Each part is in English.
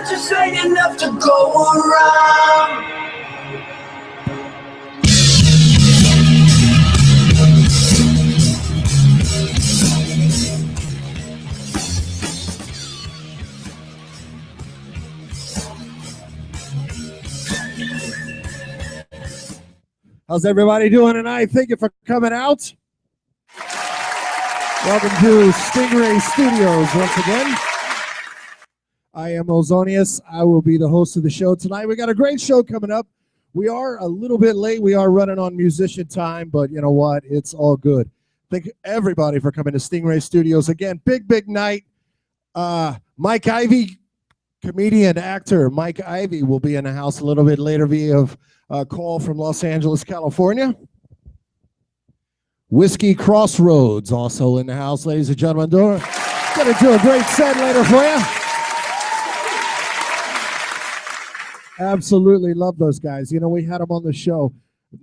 just ain't enough to go around. How's everybody doing tonight? Thank you for coming out. Welcome to Stingray Studios once again. I am Ozonious. I will be the host of the show tonight. We got a great show coming up. We are a little bit late. We are running on musician time, but you know what? It's all good. Thank everybody for coming to Stingray Studios. Again, big night. Mike Ivy, comedian, actor Mike Ivy will be in the house a little bit later via call from Los Angeles, California. Whiskey Crossroads also in the house, ladies and gentlemen. Gonna do a great set later for you. Absolutely love those guys. You know, we had them on the show,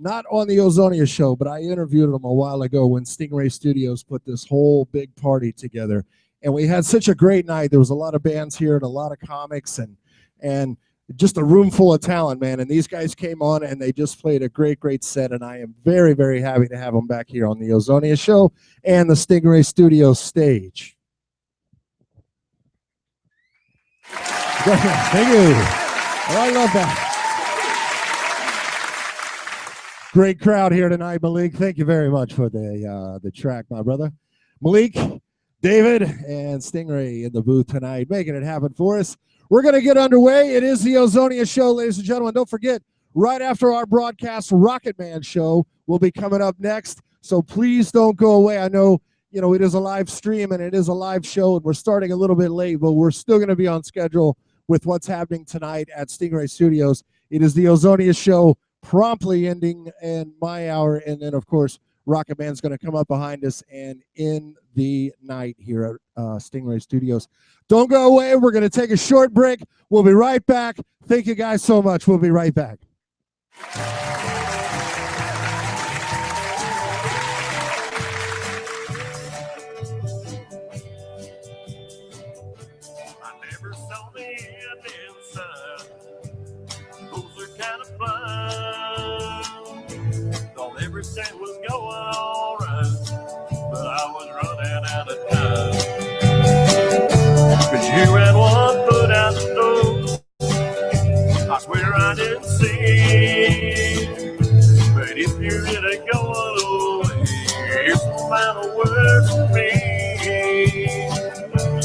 not on the Ozonious Show, but I interviewed them a while ago when Stingray Studios put this whole big party together. And we had such a great night. There was a lot of bands here and a lot of comics and just a room full of talent, man. And these guys came on and they just played a great set. And I am very happy to have them back here on the Ozonious Show and the Stingray Studios stage. Thank you. Oh, I love that. Great crowd here tonight, Malik. Thank you very much for the track, my brother. Malik, David, and Stingray in the booth tonight, making it happen for us. We're going to get underway. It is the Ozonious Show, ladies and gentlemen. Don't forget, right after our broadcast, Rocket Man Show will be coming up next. So please don't go away. I know, you know, it is a live stream and it is a live show, and we're starting a little bit late, but we're still going to be on schedule with what's happening tonight at Stingray Studios. It is the Ozonious Show promptly ending in my hour, and then, of course, Rocket Man's going to come up behind us and end the night here at Stingray Studios. Don't go away. We're going to take a short break. We'll be right back. Thank you guys so much. We'll be right back. Everything was going all right, but I was running out of time. 'Cause you had one foot out the door, I swear I didn't see. But if you're really going away, it's the final word for me.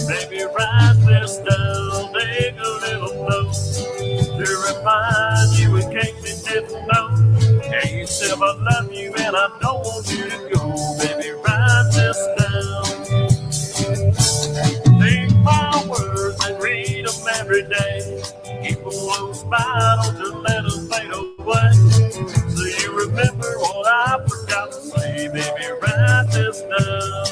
Maybe write this down, take a little note to remind you in case you didn't know. Tell yourself I love you and I don't want you to go. Baby, write this down. Take my words and read them every day. Keep them close by, don't just let them fade away. So you remember what I forgot to say. Baby, write this down.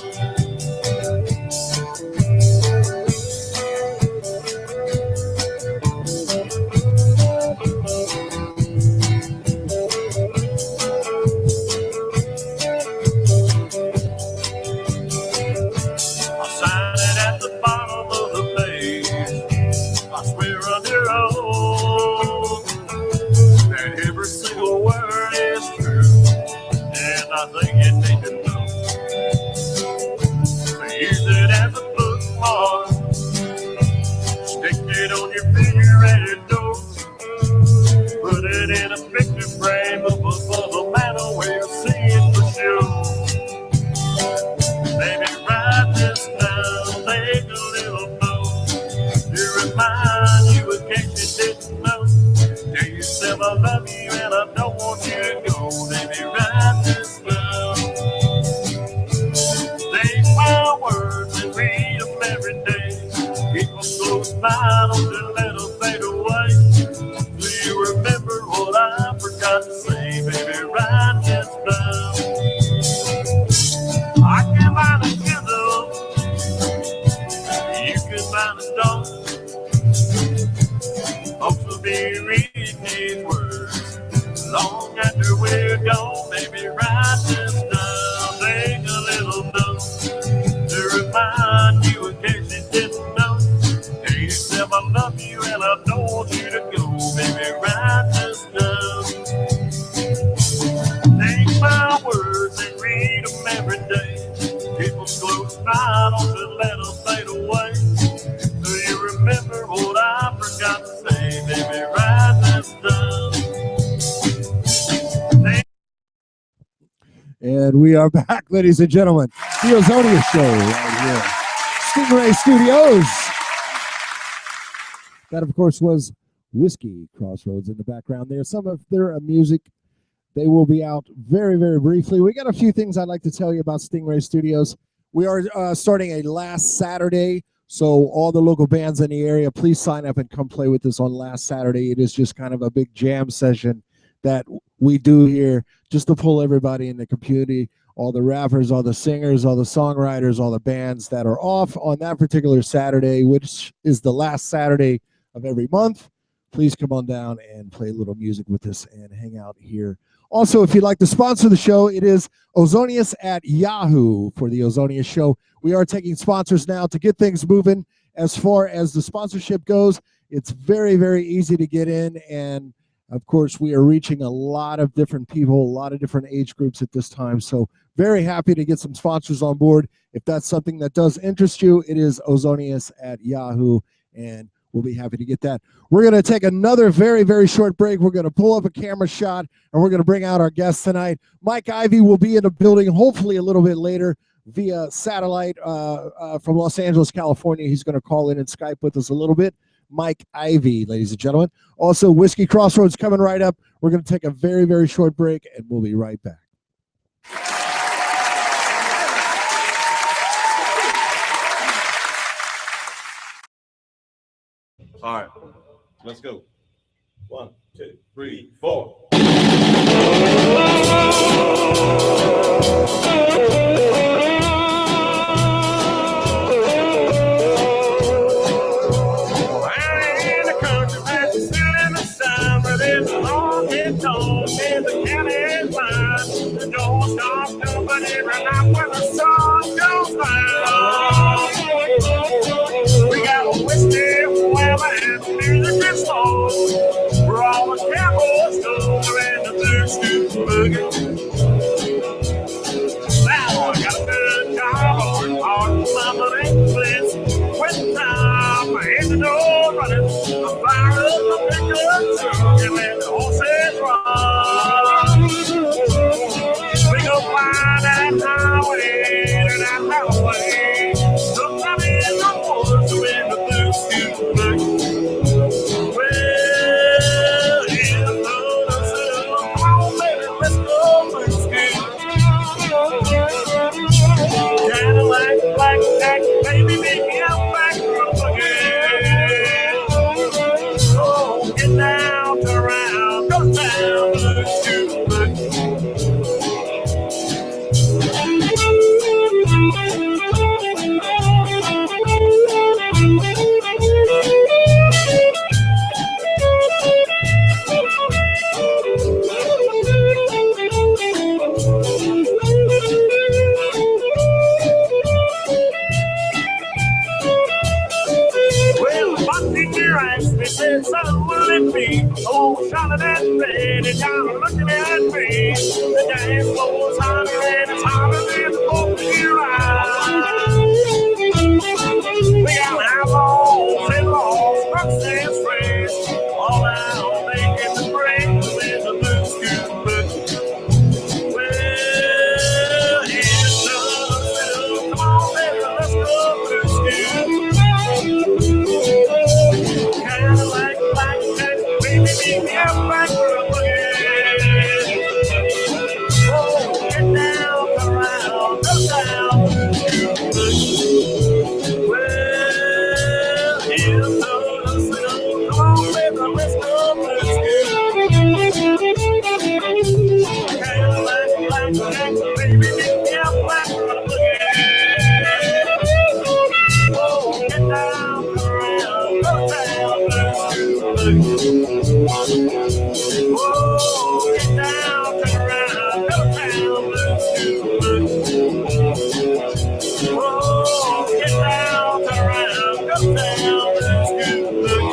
I think you need to know. So use it as a bookmark. Stick it on your refrigerator door. Put it in a picture frame of a manner where you'll see it for sure. Baby, write this down, take a little note to remind you in case you didn't know. Tell yourself I love you and I don't want you to go. Baby, write this down. Take my words and read them every day. Keep them close by, don't just let them fade away. Do you remember what I forgot to say? Baby, write this down. I can find a chisel, you can find a stone. Folks will be reading these words long after we're gone. Baby, write this down. Take a little note to remind you in case you didn't know. Tell yourself I love you and I And we are back, ladies and gentlemen. The Ozonious Show right here. Stingray Studios. That, of course, was Whiskey Crossroads in the background there. Some of their music, they will be out very, very briefly. We got a few things I'd like to tell you about Stingray Studios. We are starting a last Saturday. So all the local bands in the area, please sign up and come play with us on last Saturday. It is just kind of a big jam session that we do here just to pull everybody in the community, all the rappers, all the singers, all the songwriters, all the bands that are off on that particular Saturday, which is the last Saturday of every month. Please come on down and play a little music with us and hang out here. Also, if you'd like to sponsor the show, it is Ozonious at Yahoo for the Ozonious Show. We are taking sponsors now to get things moving. As far as the sponsorship goes, it's very, very easy to get in. And, of course, we are reaching a lot of different people, a lot of different age groups at this time. So very happy to get some sponsors on board. If that's something that does interest you, it is Ozonious at Yahoo, and we'll be happy to get that. We're going to take another very, very short break. We're going to pull up a camera shot, and we're going to bring out our guest tonight. Mike Ivy will be in the building, hopefully a little bit later, via satellite from Los Angeles, California. He's going to call in and Skype with us a little bit. Mike Ivy, ladies and gentlemen. Also, Whiskey Crossroads coming right up. We're going to take a very, very short break, and we'll be right back. All right, let's go. 1, 2, 3, 4. Don't stop jumping every night when the sun goes down. We got a whiskey, women, music and songs. We're all the cowboys go and the blues do boogie. Now I got a good job on my money blitz. When time I hit the door running, I fire up the pickup truck and let the horses run. Find that highway and that highway. Sometimes in the woods when the blues do blue. Well, in the Louisville, come on, baby, let's go blues good. Cadillac, blackjack, baby, meet me out back from again. Oh, get down, turn around, go down, blues do blue. Said, son, will it be? Oh, shining and red, and y'all looking at me. The dance floor's hotter and it's hotter than the 4th of July. We got eyeballs and balls, crooks and sprays, all out making the break when the blues do blue. Well, it's done, come on, baby, let's go blues do. Cadillac, blackjack, baby, meet me out back from again. Oh, get down, come around, go down. Well, here's the silk. Come on, baby, let's go, let's go. Cadillac, blackjack, baby, meet me out back from again. Oh, get down, come around, go down. Whoa, get down, turn around, go down, blues do blue. Whoa, get down, turn around, go down, blues do blue.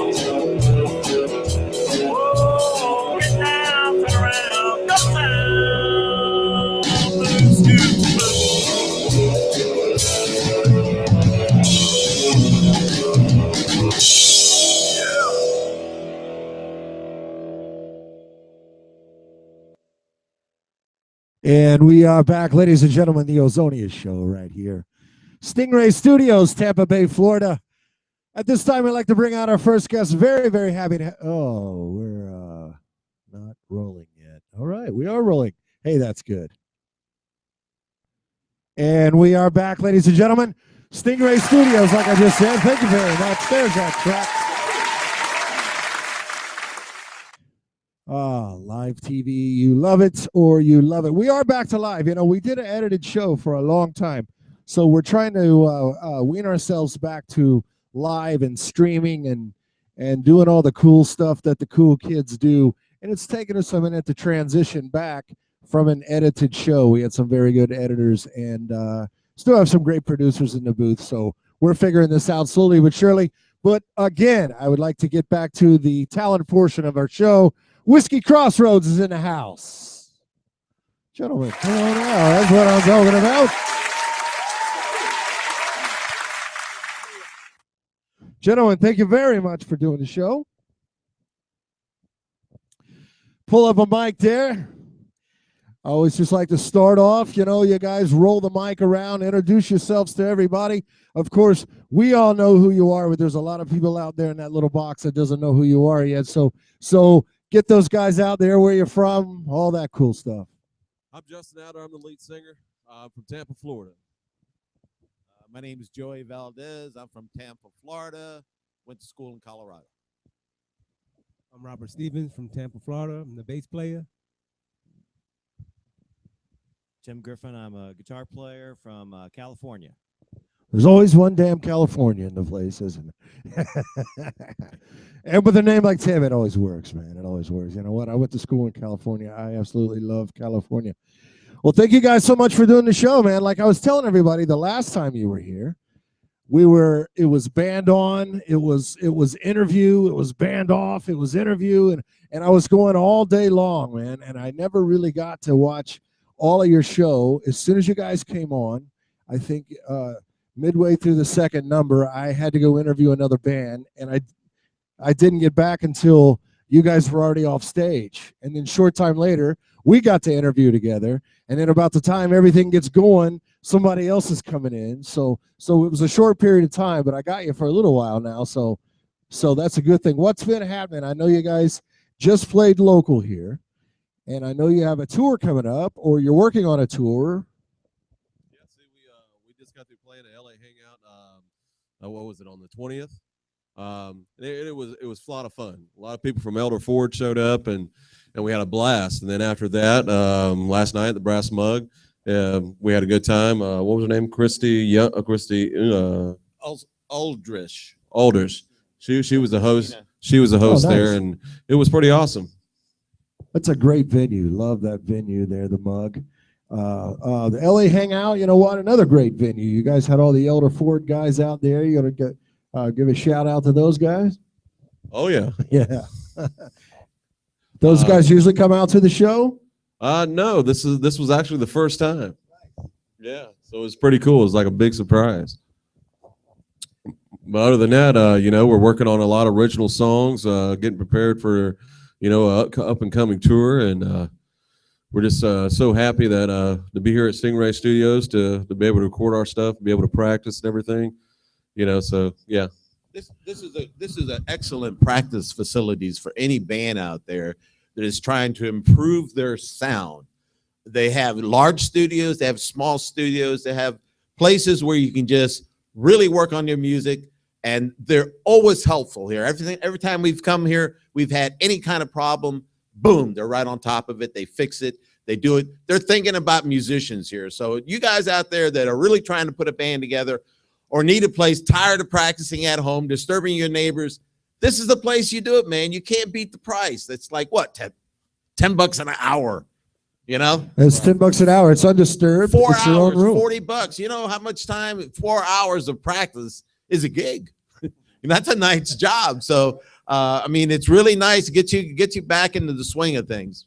Whoa, get down, turn around, go down, blues do blue. And we are back, ladies and gentlemen, the Ozonious Show right here. Stingray Studios, Tampa Bay, Florida. At this time, I'd like to bring out our first guest. Very, very happy to we're not rolling yet. All right, we are rolling. Hey, that's good. And we are back, ladies and gentlemen. Stingray Studios, like I just said. Thank you very much. There's that track. Live TV, you love it or you love it. We are back to live. You know, we did an edited show for a long time, so we're trying to wean ourselves back to live and streaming and doing all the cool stuff that the cool kids do. And it's taken us a minute to transition back from an edited show. We had some very good editors and still have some great producers in the booth. So we're figuring this out slowly but surely. But again, I would like to get back to the talent portion of our show. Whiskey Crossroads is in the house. Gentlemen, come on out. That's what I'm talking about. Gentlemen, thank you very much for doing the show. Pull up a mic there. I always just like to start off, you know, you guys roll the mic around, introduce yourselves to everybody. Of course, we all know who you are, but there's a lot of people out there in that little box that doesn't know who you are yet. So get those guys out there, where you're from, all that cool stuff. I'm Justin Adder. I'm the lead singer. I'm from Tampa, Florida. My name is Joey Valdez. I'm from Tampa, Florida. Went to school in Colorado. I'm Robert Stevens from Tampa, Florida. I'm the bass player. Tim Griffin. I'm a guitar player from California. There's always one damn California in the place, isn't there? And with a name like Tim, it always works, man. It always works. You know what? I went to school in California. I absolutely love California. Well, thank you guys so much for doing the show, man. Like I was telling everybody the last time you were here, it was band on, it was interview, it was band off, it was interview, and I was going all day long, man. And I never really got to watch all of your show. As soon as you guys came on, I think midway through the second number, I had to go interview another band, and I didn't get back until you guys were already off stage. And then short time later, we got to interview together. And then about the time everything gets going, somebody else is coming in. So it was a short period of time, but I got you for a little while now. So that's a good thing. What's been happening? I know you guys just played local here, and I know you have a tour coming up, or you're working on a tour. Yeah, see, we just got through playing at LA Hangout. What was it, on the 20th? It was a lot of fun. A lot of people from Elder Ford showed up, and we had a blast. And then after that, last night at the Brass Mug, we had a good time. What was her name? Christy Aldrich. She was the host. She was the host nice. there, and it was pretty awesome. That's a great venue. Love that venue there, the Mug. The LA Hangout, you know what? Another great venue. You guys had all the Elder Ford guys out there. You got to give a shout out to those guys. Oh yeah, yeah. Those guys usually come out to the show. No, this was actually the first time. Yeah, so it was pretty cool. It was like a big surprise. But other than that, you know, we're working on a lot of original songs, getting prepared for, you know, up and coming tour, and we're just so happy that to be here at Stingray Studios to be able to record our stuff, be able to practice and everything, you know. So yeah, This is an excellent practice facilities for any band out there that is trying to improve their sound. They have large studios, they have small studios, they have places where you can just really work on your music, and they're always helpful here. Every time we've come here, we've had any kind of problem, boom, they're right on top of it. They fix it. They do it. They're thinking about musicians here. So you guys out there that are really trying to put a band together or need a place, tired of practicing at home, disturbing your neighbors, this is the place you do it, man. You can't beat the price. It's like, what, $10 an hour, you know? It's $10 an hour. It's undisturbed. 4 It's your own hours, room. $40. You know how much time? 4 hours of practice is a gig. That's a night's job. So, I mean, it's really nice to get you back into the swing of things.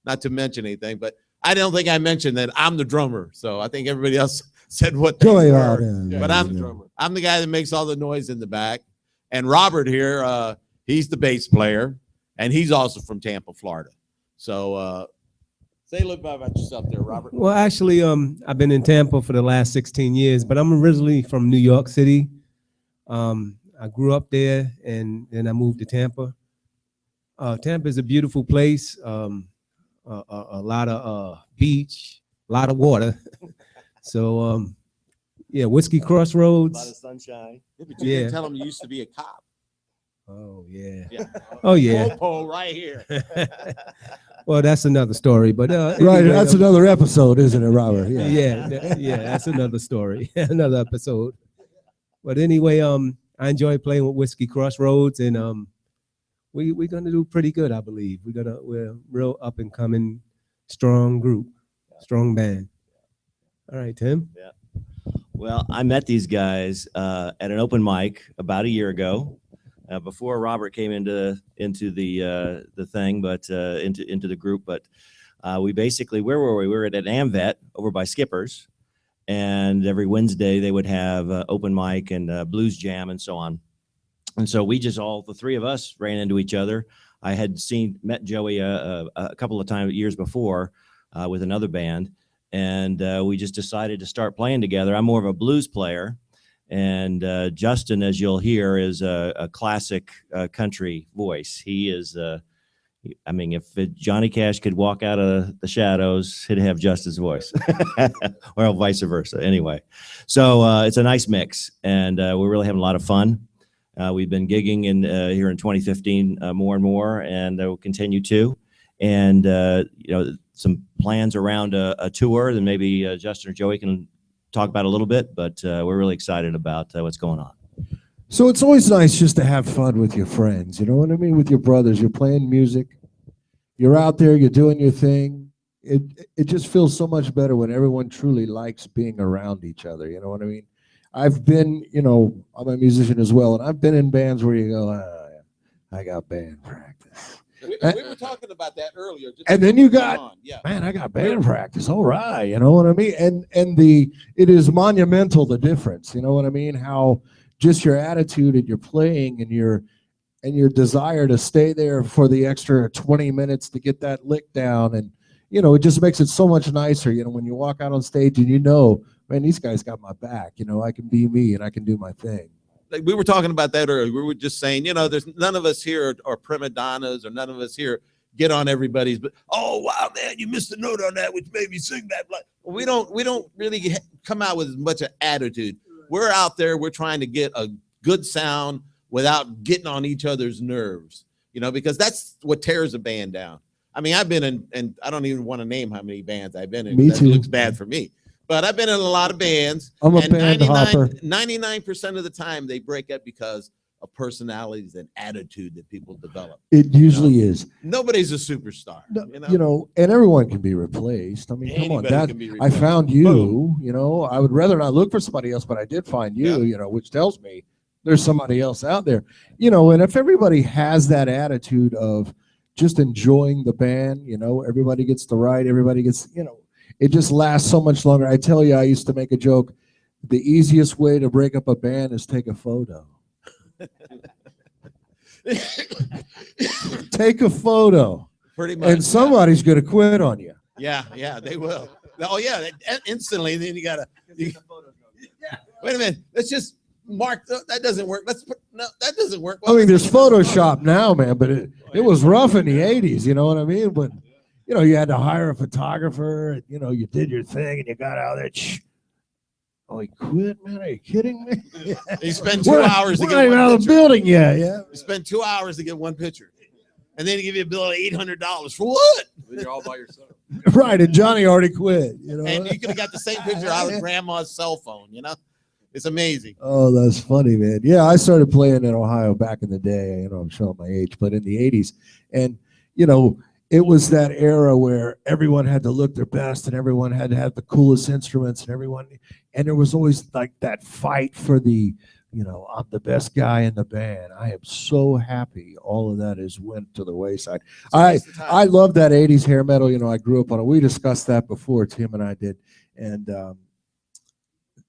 Not to mention anything, but I don't think I mentioned that I'm the drummer. So I think everybody else said what they were. But I'm the drummer. I'm the guy that makes all the noise in the back. And Robert here, he's the bass player, and he's also from Tampa, Florida. So Say a little bit about yourself there, Robert. Well, actually, I've been in Tampa for the last 16 years, but I'm originally from New York City. I grew up there, and then I moved to Tampa. Tampa is a beautiful place. A lot of beach, a lot of water. So, yeah, Whiskey A lot of Crossroads. sunshine. Yeah, but you Yeah. didn't tell him you used to be a cop. Oh, yeah. Yeah. Oh, yeah. Popo right here. Well, that's another story, but Right, anyway, that's another episode, isn't it, Robert? yeah, that's another story, another episode. But anyway, I enjoy playing with Whiskey Crossroads, and we're gonna do pretty good, I believe. We're a real up and coming, strong group, strong band. All right, Tim. Well, I met these guys at an open mic about a year ago, before Robert came into the thing, but into the group. But we basically, where were we? We were at an AmVet over by Skipper's, and every Wednesday they would have open mic and blues jam and so on. And so we just the three of us ran into each other. I had met Joey a couple of times years before with another band, and we just decided to start playing together. I'm more of a blues player, and Justin, as you'll hear, is a classic country voice. He is, I mean, if Johnny Cash could walk out of the shadows, he'd have Justin's voice, or vice versa. Anyway, so it's a nice mix, and we're really having a lot of fun. We've been gigging here in 2015 more and more, and we'll continue to. And some plans around a tour that maybe Justin or Joey can talk about a little bit, but we're really excited about what's going on. So it's always nice just to have fun with your friends, you know what I mean? With your brothers, you're playing music, you're out there, you're doing your thing. It just feels so much better when everyone truly likes being around each other, you know what I mean? I've been, I'm a musician as well, and I've been in bands where you go, I got band practice. We were talking about that earlier. And then you got, yeah. man, I got band practice. All right, you know what I mean? And it is monumental, the difference, you know what I mean? How just your attitude and your playing and your desire to stay there for the extra 20 minutes to get that lick down, and it just makes it so much nicer, when you walk out on stage and man, these guys got my back, I can be me and I can do my thing. Like we were talking about that earlier. We were just saying, there's none of us here are prima donnas, or none of us here get on everybody's. But oh wow, man, you missed a note on that, which made me sing that. We don't really come out with as much of attitude. We're out there. We're trying to get a good sound without getting on each other's nerves. Because that's what tears a band down. I mean, I've been in, and I don't even want to name how many bands I've been in. Me too. That looks bad for me. But I've been in a lot of bands. I'm a band hopper. 99% of the time they break up because of personalities and attitude that people develop. It usually is. Nobody's a superstar. And everyone can be replaced. I mean, come on, Anybody can be I replaced. found you, I would rather not look for somebody else, but I did find you, which tells me there's somebody else out there, and if everybody has that attitude of just enjoying the band, everybody gets the right, everybody gets, it just lasts so much longer. I tell you, I used to make a joke. The easiest way to break up a band is take a photo. Take a photo. Pretty much. And somebody's going to quit on you. Yeah, they will. Oh, yeah, instantly. Then you got to. Wait a minute. Let's just mark. That doesn't work. That doesn't work. I mean, there's Photoshop now, man, but it was rough in the 80s, you know what I mean? But, you had to hire a photographer, and, you did your thing and you got out there. Oh, he quit, man? Are you kidding me? You spend 2 hours to We're get not even one out of the picture. building yet, yeah. You spend 2 hours to get one picture. And then they give you a bill of $800 for what? Then you're all by yourself. Right, and Johnny already quit, And you could have got the same picture out of grandma's cell phone, It's amazing. Oh, that's funny, man. Yeah, I started playing in Ohio back in the day. I'm showing my age, but in the 80s. And, it was that era where everyone had to look their best and everyone had to have the coolest instruments and there was always like that fight for the, I'm the best guy in the band. I am so happy all of that has went to the wayside. I love that 80s hair metal. I grew up on it. We discussed that before, Tim and I did. And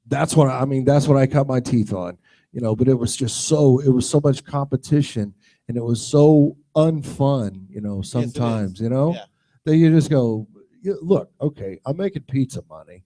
that's what I cut my teeth on, but it was so much competition and it was so unfun, sometimes, Yeah. that you just go, look, okay, I'm making pizza money.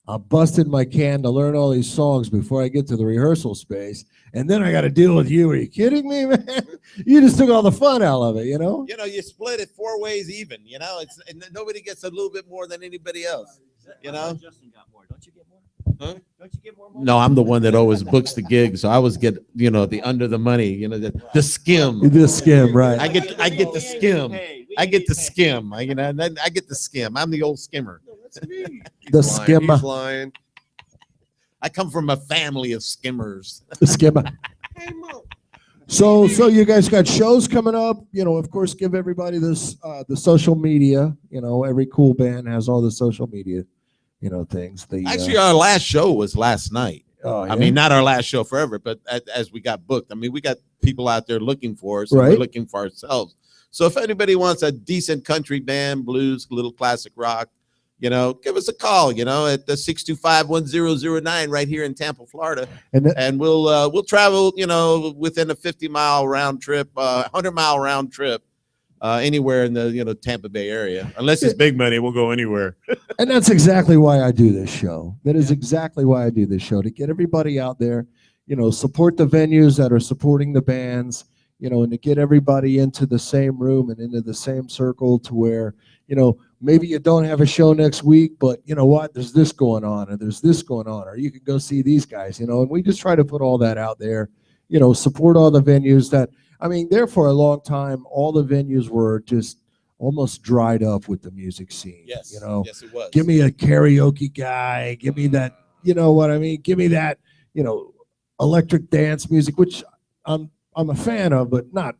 I'm busting my can to learn all these songs before I get to the rehearsal space, and then I got to deal with you. Are you kidding me, man? You just took all the fun out of it, you know? You know, you split it 4 ways even. You know, it's and nobody gets a little bit more than anybody else. You know. Justin got more. Don't you get more? Huh? Don't you get more money? No, I'm the one that always books the gig, so I always get the under the money. You know, the skim. The skim, right? I get the skim. I get the skim. I get the skim. I'm the old skimmer. The skim. He's lying. I come from a family of skimmers. The skim. So you guys got shows coming up. Of course, give everybody this the social media. Every cool band has all the social media, things. Actually, our last show was last night. Oh, yeah? I mean, not our last show forever, but as we got booked. I mean, we got people out there looking for us. And Right. we're looking for ourselves. So if anybody wants a decent country band, blues, little classic rock, give us a call, at the 625-1009 right here in Tampa, Florida. And we'll travel, within a 50-mile round trip, 100-mile round trip, anywhere in the, Tampa Bay area. Unless it's big money, we'll go anywhere. And that's exactly why I do this show. That is exactly why I do this show, to get everybody out there, support the venues that are supporting the bands, and to get everybody into the same room and into the same circle to where, maybe you don't have a show next week, but you know what, there's this going on, or there's this going on, or you can go see these guys, and we just try to put all that out there, support all the venues that, I mean, there for a long time, all the venues were just almost dried up with the music scene. Yes. Yes, it was. Give me a karaoke guy, give me that, what I mean? Give me that, electric dance music, which I'm a fan of, but not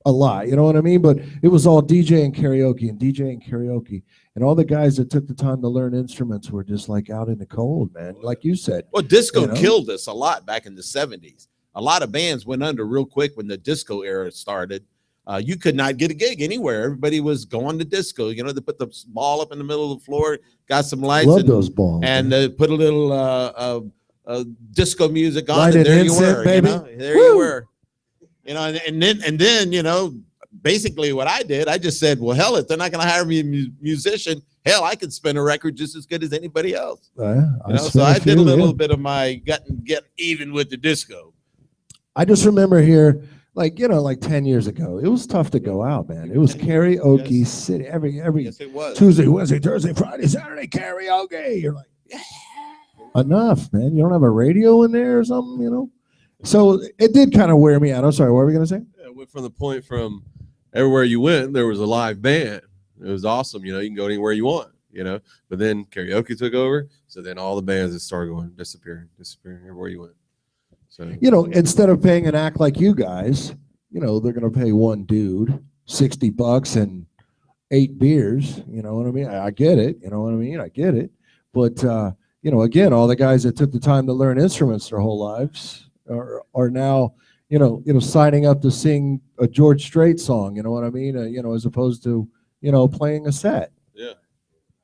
a lot, you know what I mean? But it was all DJ and karaoke and DJ and karaoke. And all the guys that took the time to learn instruments were just like out in the cold, man. Like you said. Well, disco killed us a lot back in the 70s. A lot of bands went under real quick when the disco era started. You could not get a gig anywhere. Everybody was going to disco. They put the ball up in the middle of the floor, got some lights. Love those balls. And put a little disco music on. Light and an there you incense, were. baby. There you were. And then, basically what I did, I just said, well, hell, if they're not going to hire me a musician, hell, I could spin a record just as good as anybody else. So I did a little bit of my get even with the disco. I just remember here, like 10 years ago, it was tough to go out, man. It was karaoke city every Yes, it was. Tuesday, Wednesday, Thursday, Friday, Saturday, karaoke. You're like, enough, man. You don't have a radio in there or something, So it did kind of wear me out. I'm sorry, what were we going to say? Yeah, went from the point from everywhere you went, there was a live band. It was awesome. You can go anywhere you want, but then karaoke took over. So then all the bands just started disappearing everywhere you went. So, instead of paying an act like you guys, they're going to pay one dude $60 and 8 beers. You know what I mean? I get it. You know what I mean? I get it. But, again, all the guys that took the time to learn instruments their whole lives are now, signing up to sing a George Strait song, you know what I mean? As opposed to, playing a set. Yeah.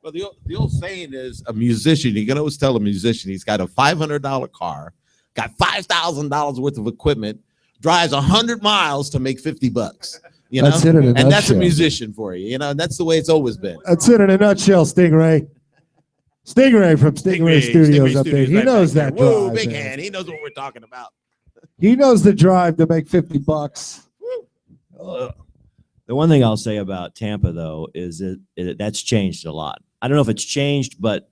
Well, the old saying is a musician, you can always tell a musician he's got a $500 car, got $5,000 worth of equipment, drives 100 miles to make $50. That's it in a and that's a nutshell. musician for you, and that's the way it's always been. That's it in a nutshell, Stingray. Stingray from Stingray Studios up there. He right knows back that there. Whoa, drive. big man. hand. He knows what we're talking about. He knows the drive to make $50. The one thing I'll say about Tampa, though, is that's changed a lot. I don't know if it's changed, but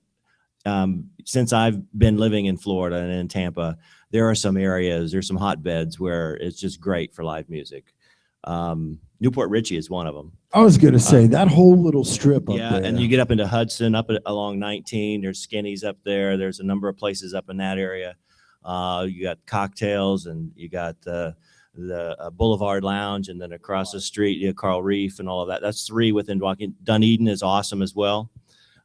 since I've been living in Florida and in Tampa, there's some hotbeds where it's just great for live music. Newport Richie is one of them. I was going to say that whole little strip up there. And you get up into Hudson, along 19. There's Skinny's up there. There's a number of places up in that area. You got Cocktails, and you got the Boulevard Lounge, and then across the street, you have Carl Reef and all of that. That's 3 within walking. Dunedin is awesome as well.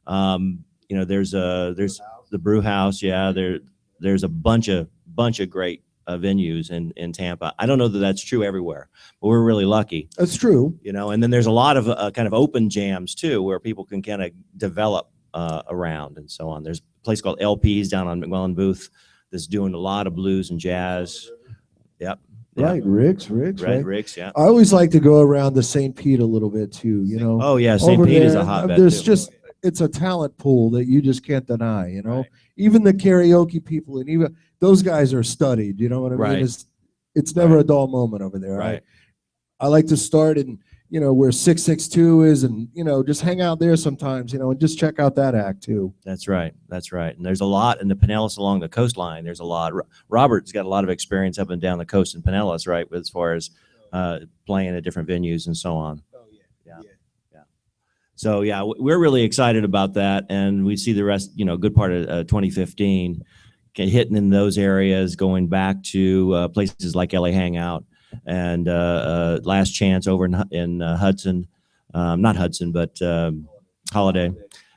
There's the Brew House. Yeah, there's a bunch of great venues in Tampa. I don't know that that's true everywhere, but we're really lucky. That's true. And then there's a lot of kind of open jams too, where people can kind of develop around and so on. There's a place called LPs down on McMillan Booth that's doing a lot of blues and jazz. Yep. Right, Rick's, right? Rick's, yeah. I always like to go around to St. Pete a little bit too, Oh yeah, St. Over Pete is there, a hotbed there's too. just it's a talent pool that you just can't deny, you know. Right. Even the karaoke people, and even those guys are studied, you know what I mean? Right. It's never Right. a dull moment over there. Right. I like to start in, you know, where 662 is, and, you know, just hang out there sometimes, you know, and just check out that act too. That's right. That's right. And there's a lot in the Pinellas along the coastline. There's a lot. Robert's got a lot of experience up and down the coast in Pinellas, right, as far as playing at different venues and so on. Oh, yeah. Yeah. So, yeah, we're really excited about that. And we see the rest, you know, good part of 2015 hitting in those areas, going back to places like LA Hangout and Last Chance over in Hudson. Not Hudson, but Holiday.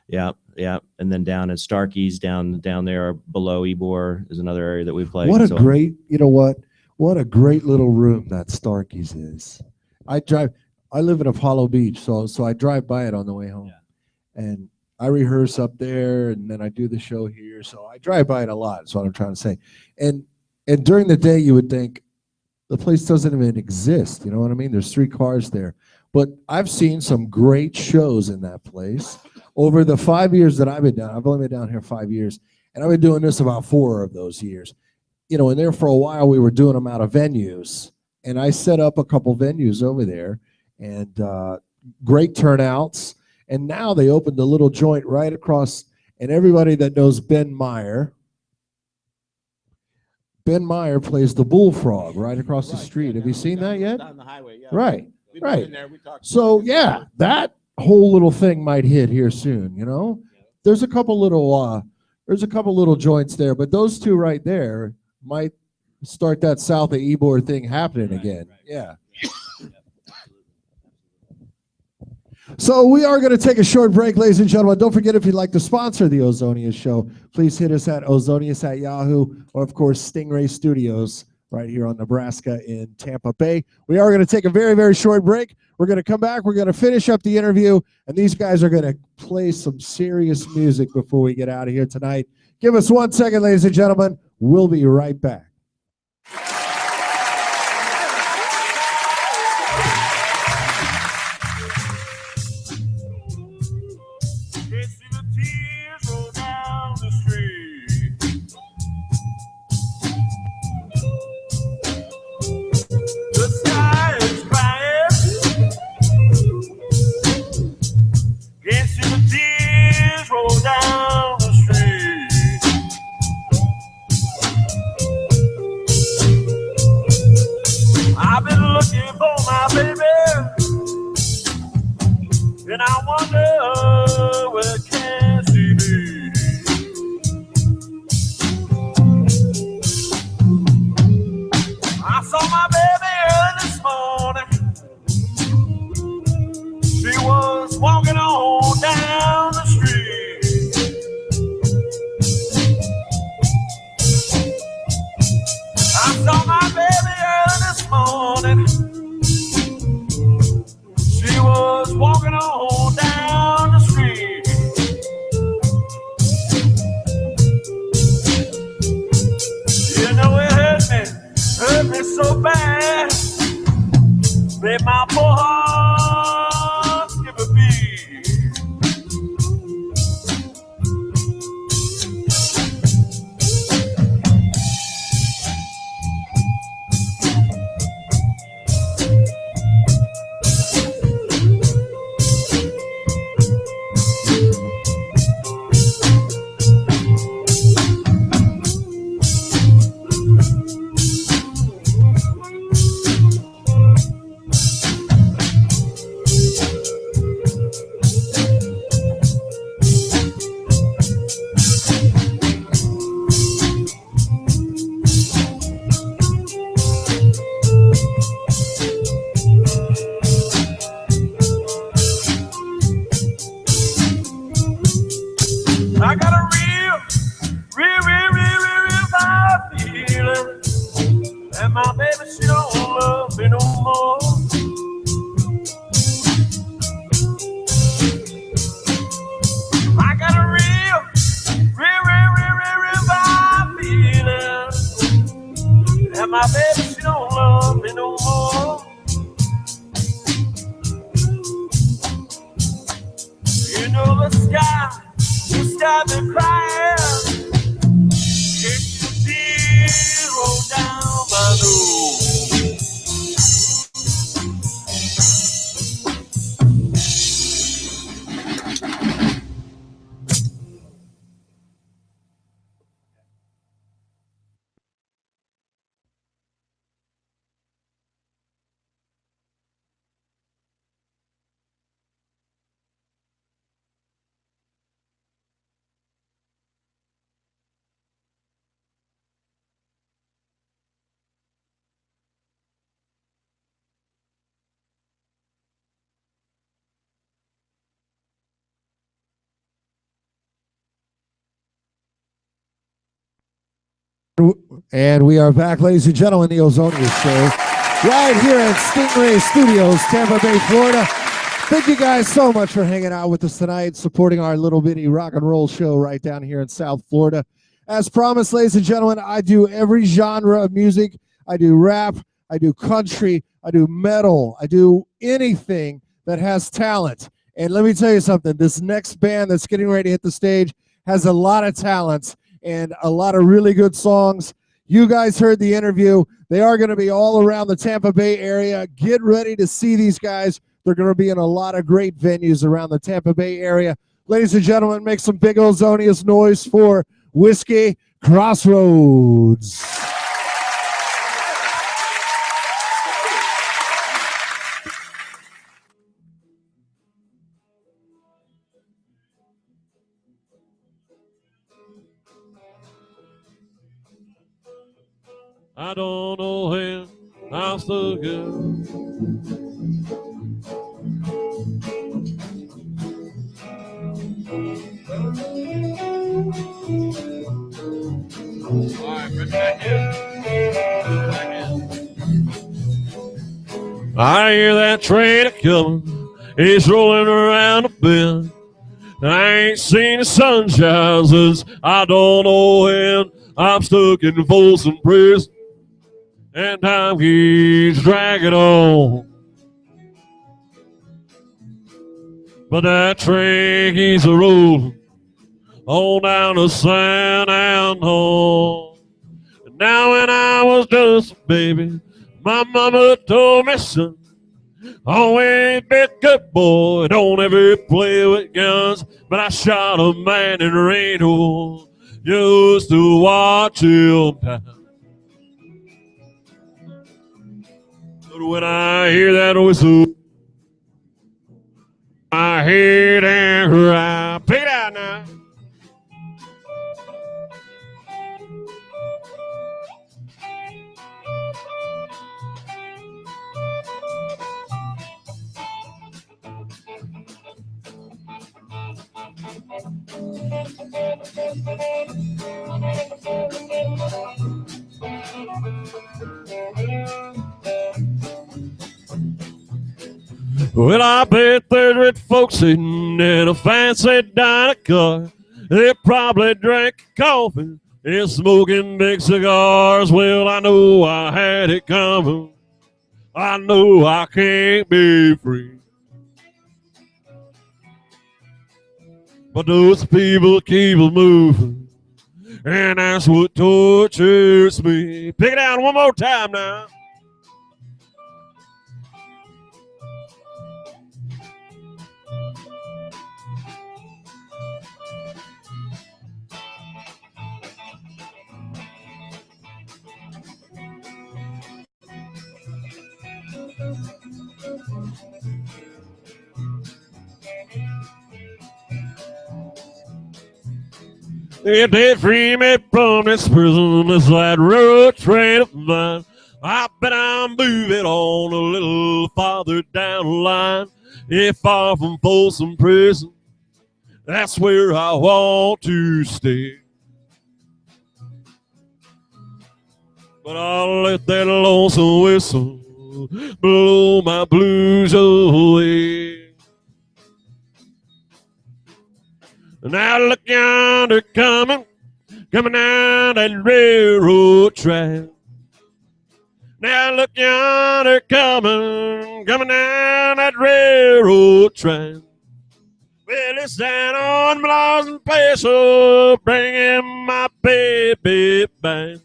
Yeah. And then down at Starkey's, down there below Ybor is another area that we play. What a great, you know what a great little room that Starkey's is. I live in Apollo Beach, so I drive by it on the way home. Yeah. And I rehearse up there, and then I do the show here, so I drive by it a lot. That's what I'm trying to say. And during the day, you would think the place doesn't even exist. You know what I mean? There's 3 cars there. But I've seen some great shows in that place. Over the 5 years that I've been down, I've only been down here 5 years, and I've been doing this about 4 of those years. You know, and there for a while we were doing them out of venues, and I set up a couple venues over there, and great turnouts. And now they opened a little joint right across, and everybody that knows Ben Meyer plays the Bullfrog right across the street. Have you seen that yet? Down the highway, yeah. Right. We've been in there, we talked So about it. yeah, that whole little thing might hit here soon. You know, there's a couple little joints there, but those 2 right there might start that south of Ybor thing happening again. Right. Yeah. So we are going to take a short break, ladies and gentlemen. Don't forget, if you'd like to sponsor the Ozonious Show, please hit us at ozonious@yahoo, or of course Stingray Studios right here on Nebraska in Tampa Bay. We are going to take a very, very short break. We're going to come back. We're going to finish up the interview, and these guys are going to play some serious music before we get out of here tonight. Give us 1 second, ladies and gentlemen. We'll be right back. And I wonder where can she be? I saw my baby early this morning. She was walking on down the street. I saw my baby early this morning. She was walking on down the street. You know it hurt me so bad. Made my poor heart skip a beat. I got a real bad feeling, and my baby, she don't love me no more. I got a real bad feeling, and my baby, she don't love me no more. You know the sky will stop and cry. If the tears roll down my nose. And we are back, ladies and gentlemen, the Ozonious Show, right here at Stingray Studios, Tampa Bay, Florida. Thank you guys so much for hanging out with us tonight, supporting our little bitty rock and roll show right down here in South Florida. As promised, ladies and gentlemen, I do every genre of music. I do rap, I do country, I do metal, I do anything that has talent. And let me tell you something, this next band that's getting ready to hit the stage has a lot of talents and a lot of really good songs. You guys heard the interview. They are going to be all around the Tampa Bay area. Get ready to see these guys. They're going to be in a lot of great venues around the Tampa Bay area. Ladies and gentlemen, make some big Ozonious noise for Whiskey Crossroads. I don't know when I'm still good. I hear that train a-coming, it's rolling around a bend. I ain't seen the sunshine since I don't know when. I'm stuck in Folsom Prison, and time keeps dragging on. But that train keeps a-rolling on down to San Antonio. And now when I was just a baby, my mama told me, son, always be a good boy, don't ever play with guns. But I shot a man in Reno just to watch him die. But when I hear that whistle, I head and cry. Pick it out now. Well, I bet there's rich folks sitting in a fancy dining car. They probably drank coffee and smoking big cigars. Well, I know I had it coming. I know I can't be free. But those people keep moving, and that's what tortures me. Pick it down one more time now. If they free me from this prison, this that road train of mine, I bet I'm moving on a little farther down the line. If far from Folsom Prison, that's where I want to stay. But I'll let that lonesome whistle blow my blues away. Now look yonder coming down that railroad track. Now look yonder coming down that railroad track. Well, it's down on Blossom Peso, bringing my baby back.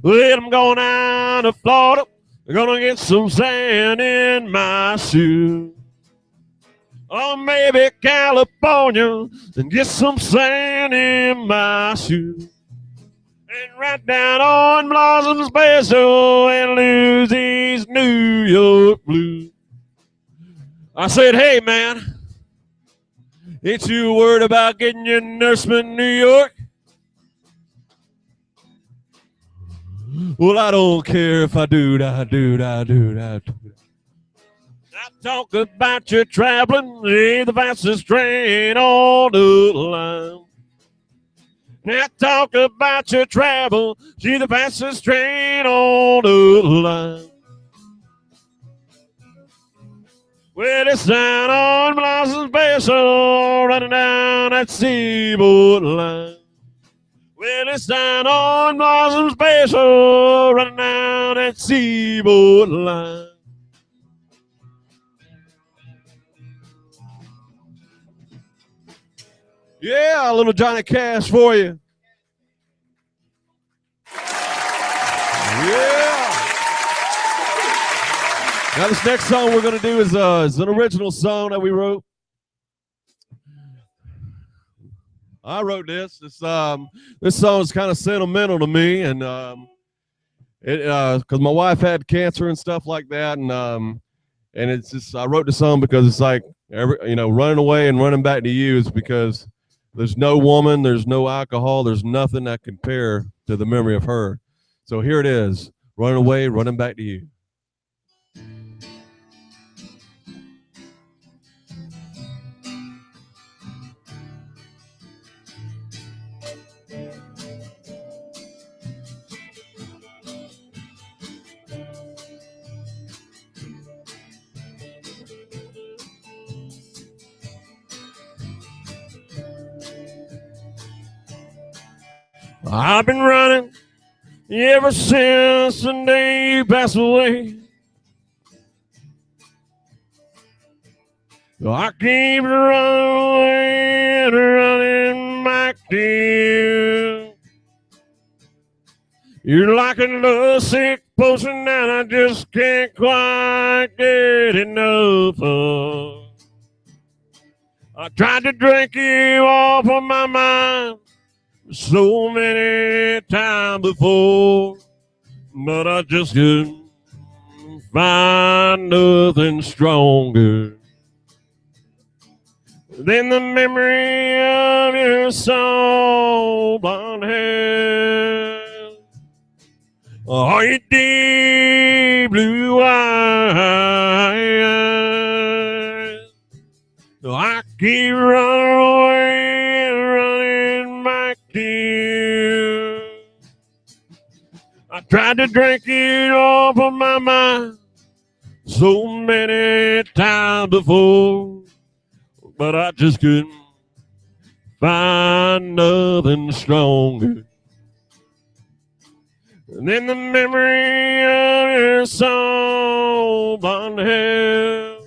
Well, I'm going down to Florida. I'm gonna get some sand in my shoe. Or maybe California and get some sand in my shoe. And right down on Blossom's Peso and lose these New York blues. I said, hey man, ain't you worried about getting your nurseman in New York? Well, I don't care if I do. I talk about you traveling, ain't the fastest train on the line. I talk about your travel, she's the fastest train on the line. Well, it's down on Blossom's Peso, running down that seaboard line. Well, it's down on Blossom's Peso, running down that seaboard line. Yeah, a little Johnny Cash for you. Yeah. Now this next song we're gonna do is an original song that we wrote. I wrote this. This song is kind of sentimental to me, and because my wife had cancer and stuff like that, and it's just I wrote the song because it's like running away and running back to you is because there's no woman, there's no alcohol, there's nothing that can compare to the memory of her. So here it is, running away, running back to you. I've been running ever since the day you passed away. I keep running and running back to you. You're like a love sick potion that I just can't quite get enough of. I tried to drink you off of my mind so many times before, but I just couldn't find nothing stronger than the memory of your soul blonde hair, or your deep blue eyes. So I keep running away and running back to you. I tried to drink it off of my mind so many times before, but I just couldn't find nothing stronger than the memory of your soul blonde hair,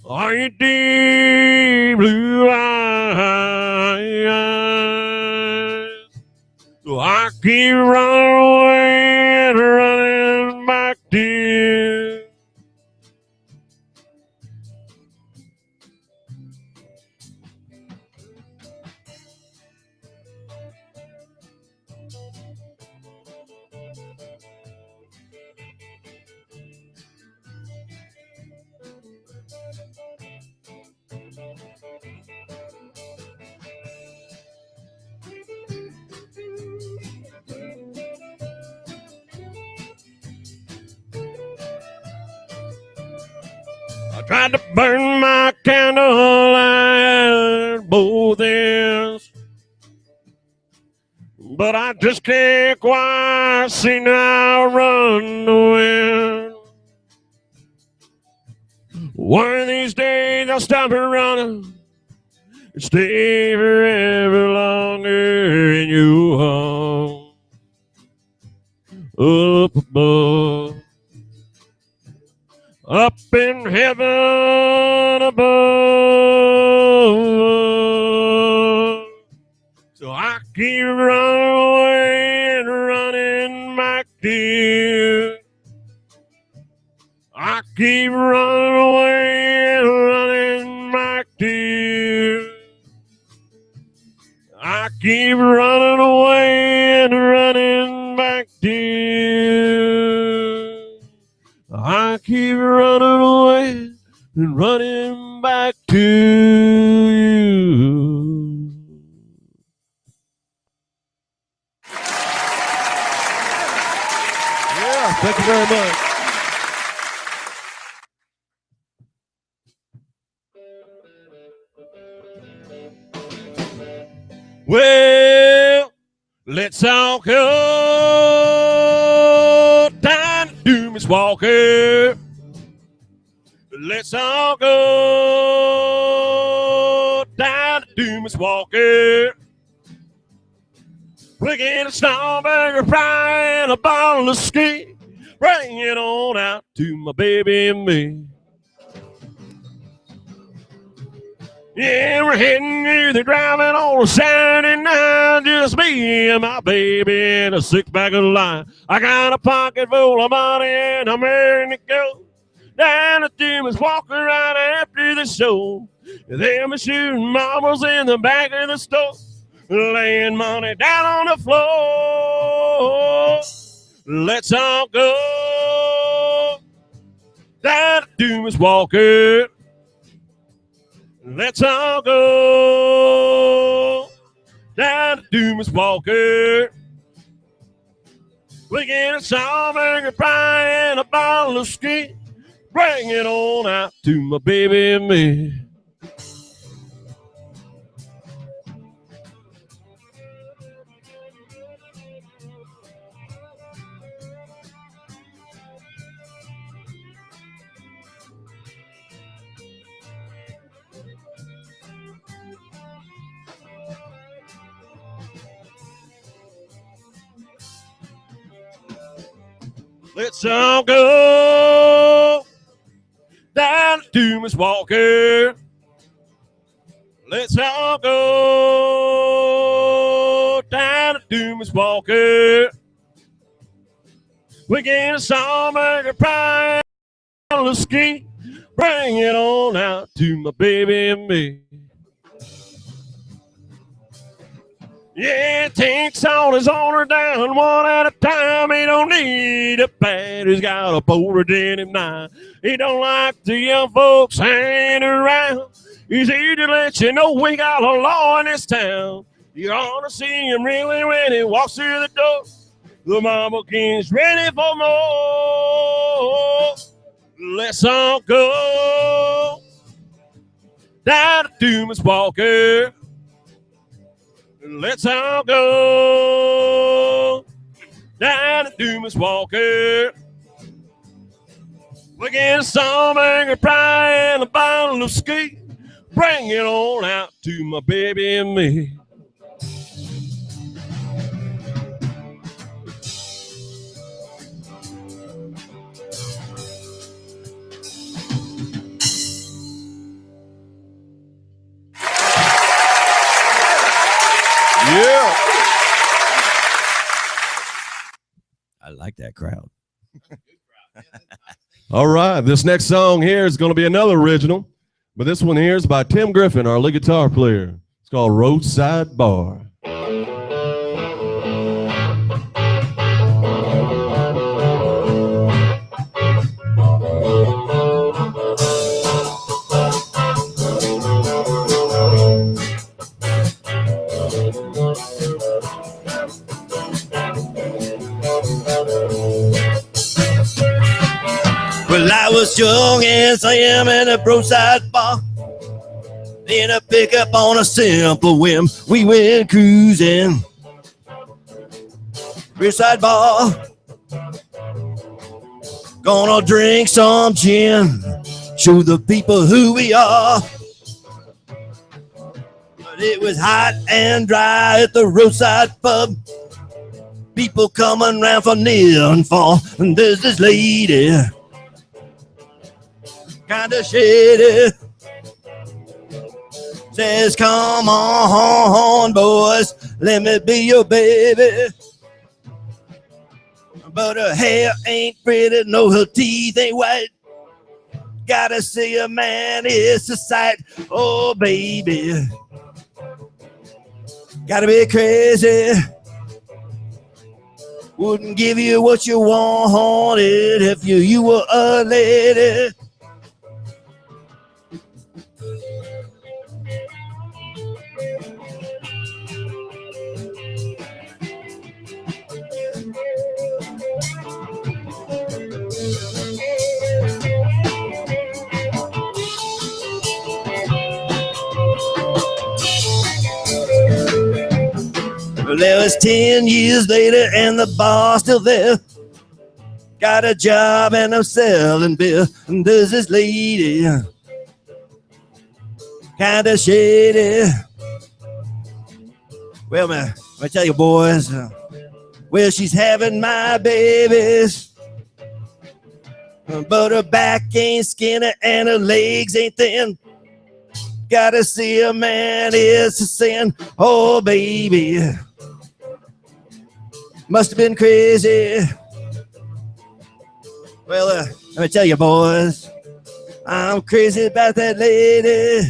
or your deep blue eyes. So I keep running away and running back to you. I tried to burn my candle at both ends, but I just can't quite see now run the wind. One of these days I'll stop running and stay forever longer in your home up above. Up in heaven above. keep running away and running back to you. I keep running away and running back to you. I keep running away and running back to you. I keep running away and running back to you. Yeah, thank you very much. Well, let's all go down to Miss Walker. Let's all go down to Miss Walker. We get a Starburger fry and a bottle of ski. Bring it on out to my baby and me. Yeah, we're heading either driving on a Saturday night. Just me and my baby and a six-pack of lime. I got a pocket full of money and I'm ready to go down to Timmons Walker right after the show. They'll be shooting marbles in the back of the store, laying money down on the floor. Let's all go down to Timmons Walker. Let's all go down to Miss Walker. We get a Starburger pie and a bottle of ski. Bring it on out to my baby and me. Let's all go down to Miss Walker. Let's all go down to Miss Walker. We get a Starburger pie on the ski. Bring it on out to my baby and me. Yeah, it takes all his owner down one at a time. He don't need a pad. He's got a boulder in him now. He don't like the young folks hanging around. He's here to let you know we got a law in this town. You ought to see him really when he walks through the door. The Marble King's ready for more. Let's all go down to Miss Walker. Let's all go down to Miss Walker. We get a Starburger pie and a bottle of ski. Bring it on out to my baby and me. Yeah. I like that crowd. All right. This next song here is going to be another original, but this one here is by Tim Griffin, our lead guitar player. It's called Roadside Bar. Well, I was young as I am in a roadside bar. In a pickup on a simple whim, we went cruising. Roadside bar. Gonna drink some gin, show the people who we are. But it was hot and dry at the roadside pub. People coming round for near and far. And there's this lady, kinda shady, says, come on, boys, let me be your baby. But her hair ain't pretty, no, her teeth ain't white. Gotta see a man, it's a sight. Oh, baby, gotta be crazy. Wouldn't give you what you wanted if you were a lady. Well, that was 10 years later and the bar's still there. Got a job and I'm selling beer. And there's this lady, kinda shady. Well, man, I tell you boys, well, she's having my babies. But her back ain't skinny and her legs ain't thin. Gotta see a man is a sin. Oh, baby, must have been crazy. Well, let me tell you, boys, I'm crazy about that lady.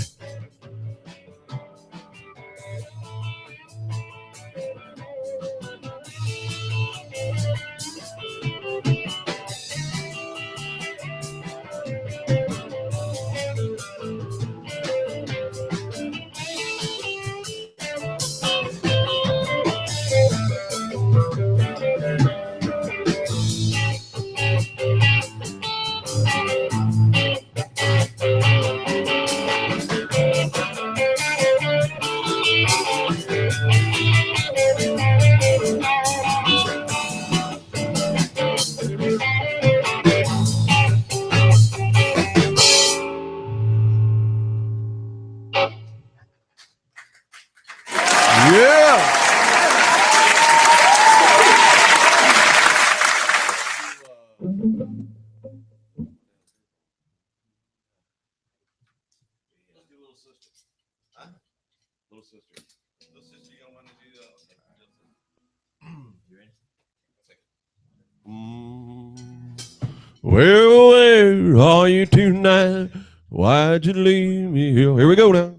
Well, where are you tonight? Why'd you leave me here? Here we go now.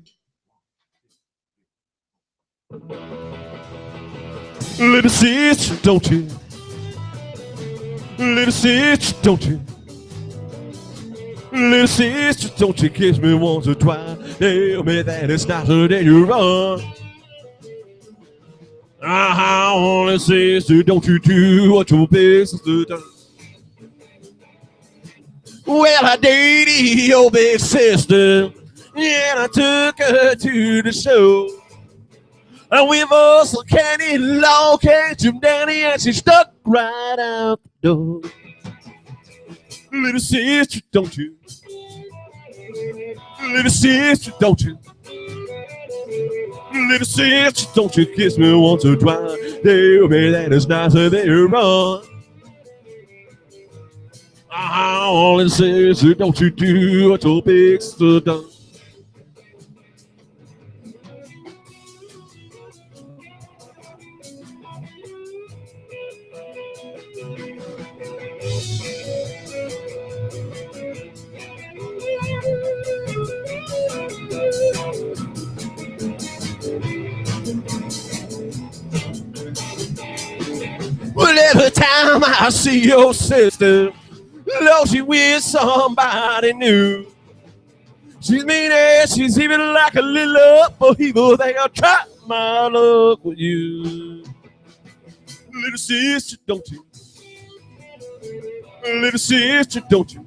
Little sister, don't you? Little sister, don't you? Little sister, don't you kiss me once or twice? Tell me that it's not so that you run. Little sister, don't you do what your big sister does? Well, I dated your big sister, and I took her to the show. And with us, a candy long came Jim Danny, and she stuck right out the door. Little sister, don't you? Little sister, don't you? Little sister, don't you kiss me once or twice? Tell me that it's nicer than you run. Little sister, don't you do what your big sister does? Well, every time I see your sister, Lord, she with somebody new. She's mean as she's even like a little up for people. Think I'll try my luck with you. Little sister, don't you? Little sister, don't you?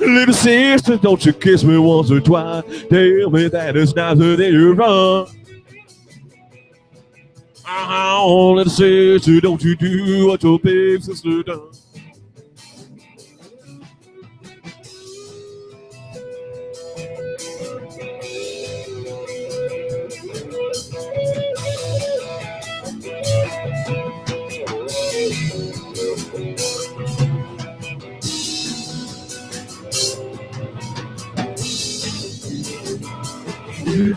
Little sister, don't you kiss me once or twice? Tell me that it's nicer than you run. Little sister, don't you do what your big sister does?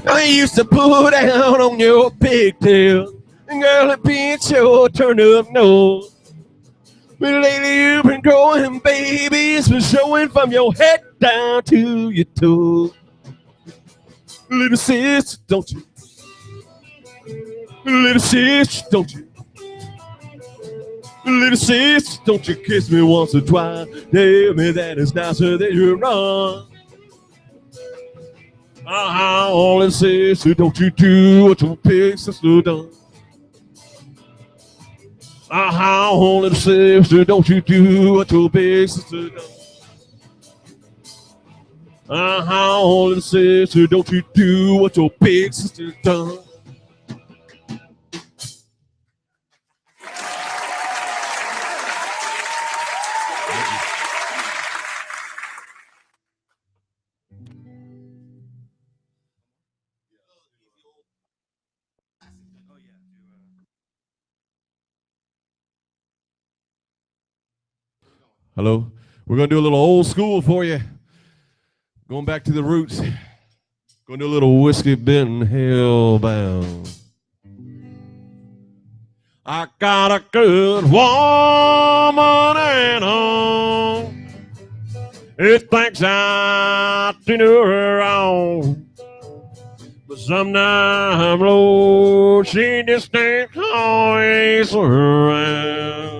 I used to pull down on your pigtail, and girl, it bent your turn up nose. But lately you've been growing, baby. It's been showing from your head down to your toes. Little sis, don't you? Little sis, don't you? Little sis, don't you kiss me once or twice? Tell me that it's nicer than you run. Little sister, don't you do what your big sister done? Little sister, don't you do what your big sister done? Little sister, don't you do what your big sister done? Hello. We're going to do a little old school for you. Going back to the roots. Going to do a little whiskey bent hellbound. I got a good woman at home. It thinks I do her wrong. But sometimes, Lord, she just ain't always around.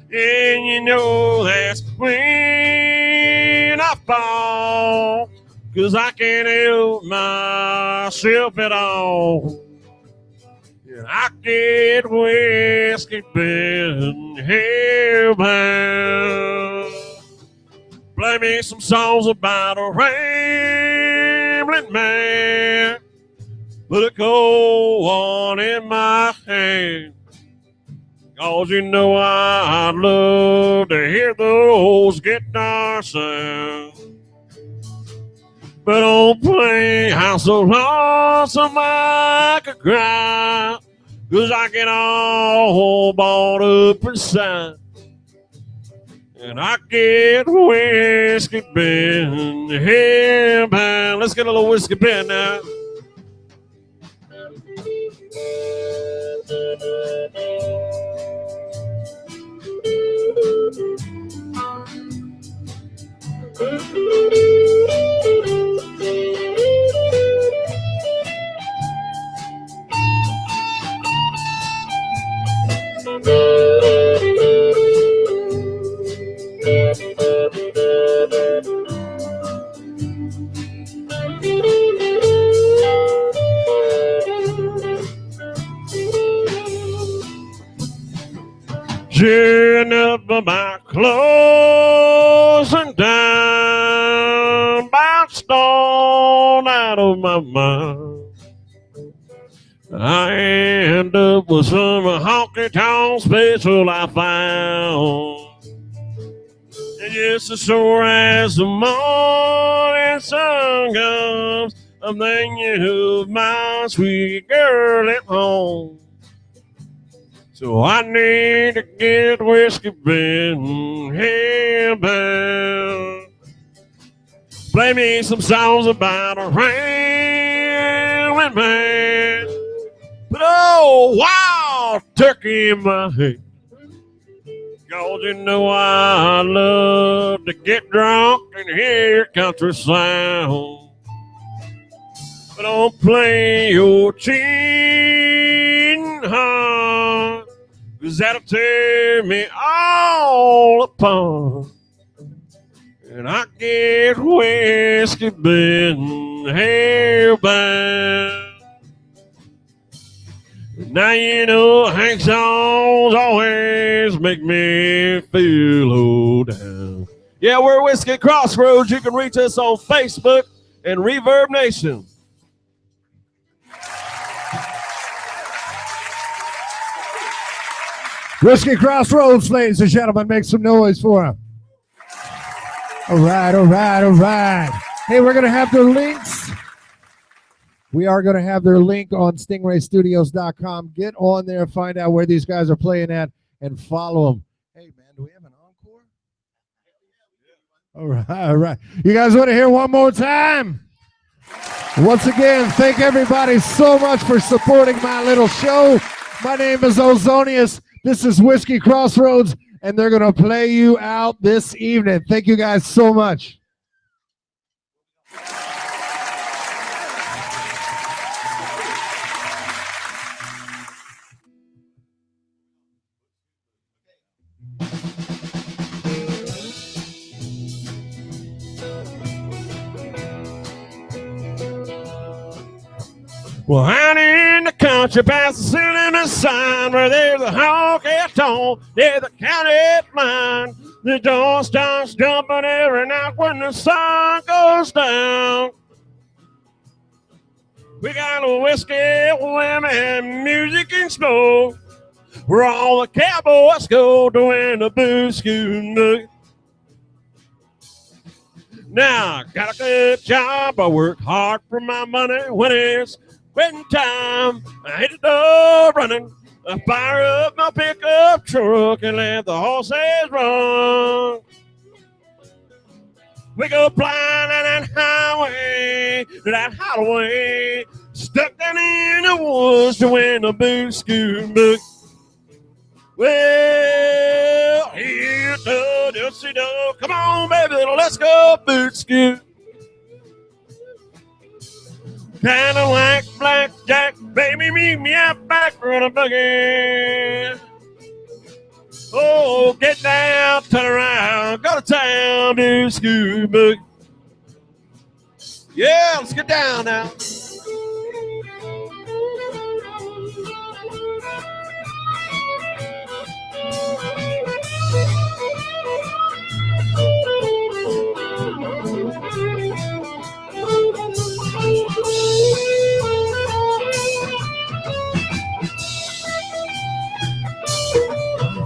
And you know that's when I fall, 'cause I can't help myself at all. And I get whiskey bent hellbound. Play me some songs about a rambling man. Put a cold one in my hand. 'Cause you know I'd love to hear those guitar sounds. But don't play House so lonesome I could cry, 'cause I get all balled up inside. And I get whiskey bent hellbound. Let's get a little whiskey bent now. Tearing up my clothes and down, bounced on out of my mind. I end up with some honky-tonk special I found. And just as sure as the morning sun comes, I'm thinking of my sweet girl at home. So I need to get whiskey bent hellbound. Play me some songs about a rambling man. But oh, wild turkey in my head. 'Cause you know I love to get drunk and hear country sound. But don't play your cheating heart, 'cause that'll tear me all apart. And I get whiskey bent hellbound. Now you know Hank songs always make me feel low down. Yeah, we're Whiskey Crossroads. You can reach us on Facebook and Reverb Nation. Whiskey Crossroads, ladies and gentlemen, make some noise for him. All right, all right, all right. Hey, we're going to have their links. We are going to have their link on stingraystudios.com. Get on there, find out where these guys are playing at, and follow them. Hey, man, do we have an encore? All right, all right. You guys want to hear one more time? Once again, thank everybody so much for supporting my little show. My name is Ozonious. This is Whiskey Crossroads, and they're going to play you out this evening. Thank you guys so much. Well, out in the country past the cinnamon sign where there's a honky tonk near the county line. The door starts jumping every night when the sun goes down. We got a whiskey, women, music, and smoke. Where all the cowboys go to win the booze school. Now, I got a good job. I work hard for my money when it's quitting time. I hit the door running. I fire up my pickup truck and let the horses run. We go flying down that highway to that hideaway, stuck down in the woods to win the booze school book. Well, here the dusty dog. Come on, baby, let's go boot scoot. Kinda like blackjack, baby, meet me out back for the buggy. Oh, get down, turn around, go to town, boot scoot book. Yeah, let's get down now.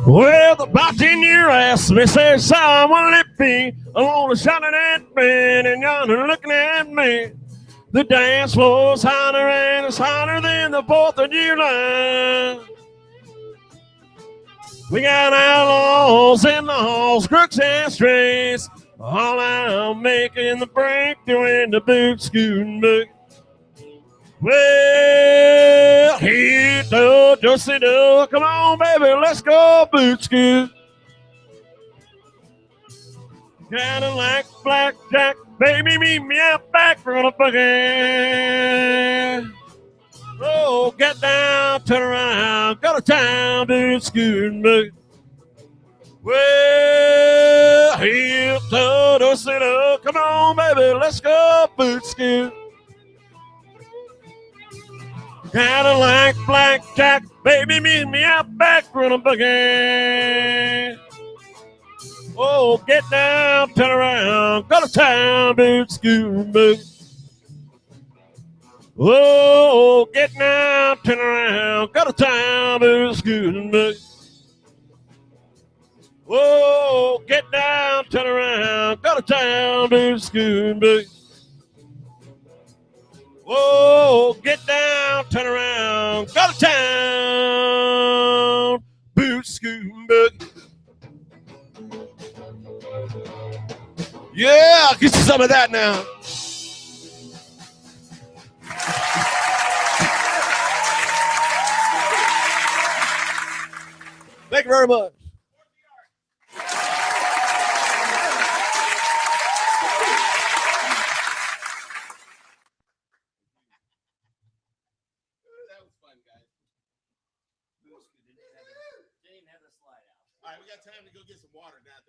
Well, the bartender asked me, said, son, what'll it be? Along the shouting at me and yonder looking at me. The dance floor's hotter and it's hotter than the 4th of July. We got outlaws in the halls, crooks and strays, all out making the break doing the boot scooting book. Well, here do, just do. Come on, baby, let's go boot scoot. Kinda like blackjack, baby, meet me out back for the buggy. Oh, get down, turn around, go to town, boot scooting book. Well, here do, just do. Come on, baby, let's go boot scoot. Kinda like blackjack, baby, meet me out back for the buggy. Oh, get down, turn around, go to town, boot scoot book. Oh, get down, turn around, go to town, boot scoot book. Oh, get down, turn around, go to town, boot scoot book. Whoa, get down, turn around, go to town, boot scooting book. Yeah, get you some of that now. Thank you very much. All right, we got time to go get some water now.